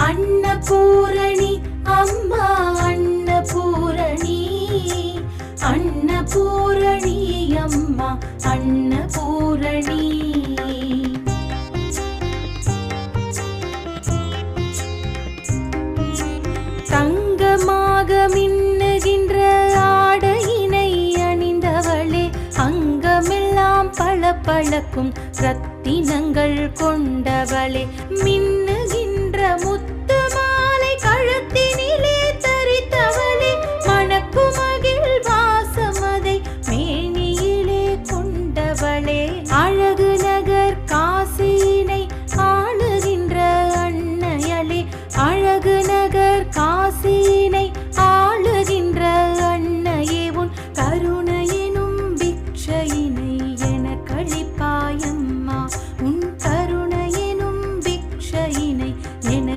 அன்னபூரணி அம்மா அன்னபூரணி, அன்னபூரணி அம்மா அன்னபூரணி. தங்கமாக மின்னுகின்ற ஆடையினை அணிந்தவளே, அங்கமெல்லாம் பளபளக்கும் ரத்தினங்கள் கொண்டவளே, மின்னு